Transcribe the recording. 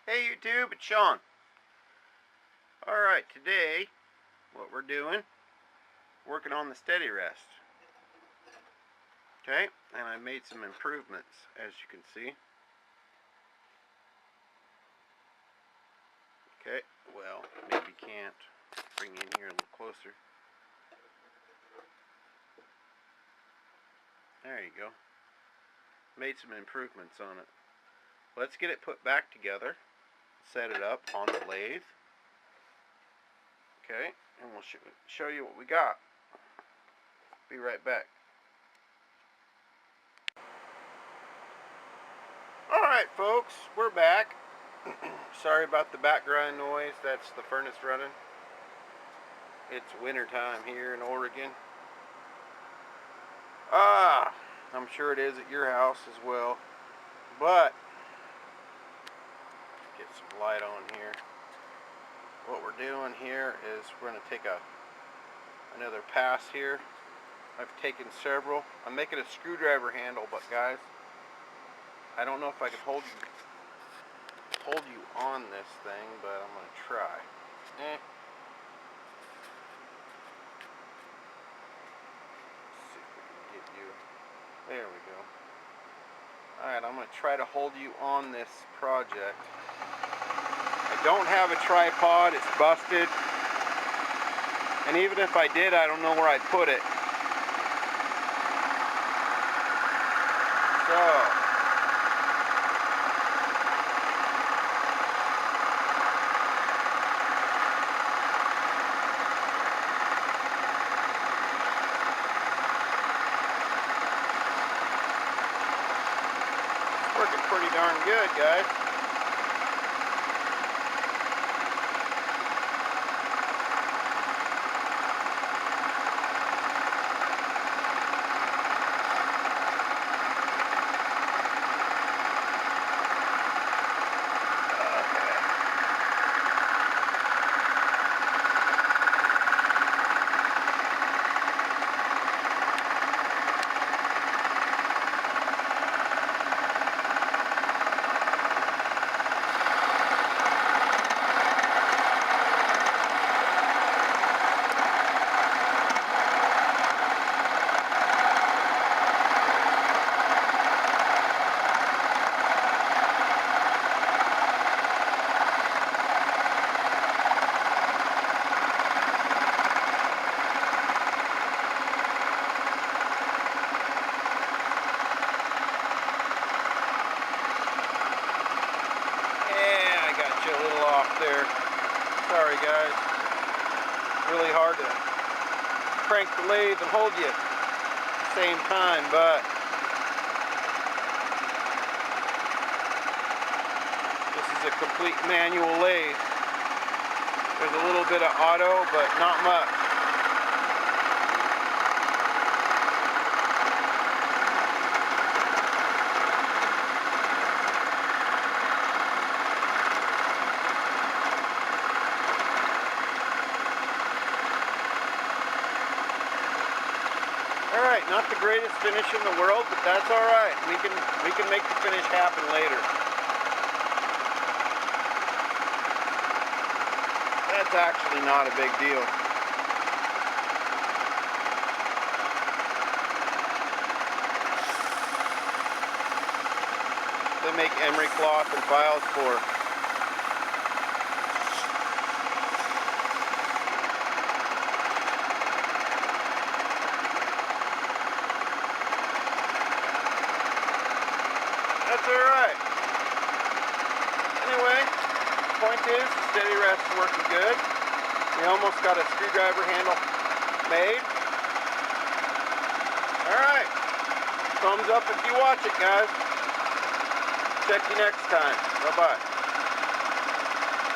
Hey YouTube, it's Sean. Alright, today what we're doing, working on the steady rest. Okay, and I made some improvements, as you can see. Okay, well, maybe can't bring in here a little closer. There you go. Made some improvements on it. Let's get it put back together. Set it up on the lathe. Okay, and we'll show you what we got. Be right back. Alright folks, we're back. Sorry about the background noise, that's the furnace running. It's winter time here in Oregon. I'm sure it is at your house as well. But get some light on here. What we're doing here is we're going to take another pass here. I've taken several. I'm making a screwdriver handle, but guys, I don't know if I can hold you on this thing, but I'm going to try. Let's see if we can get you. There we go. Alright, I'm going to try to hold you on this project. I don't have a tripod, it's busted. And even if I did, I don't know where I'd put it. So, it's working pretty darn good, guys. There. Sorry guys. Really hard to crank the lathe and hold you at the same time, but this is a complete manual lathe. There's a little bit of auto, but not much. Alright, not the greatest finish in the world, but that's alright. We can make the finish happen later. That's actually not a big deal. They make emery cloth and files for. That's alright. Anyway, point is, the steady rest is working good. We almost got a screwdriver handle made. Alright. Thumbs up if you watch it, guys. Check you next time. Bye-bye.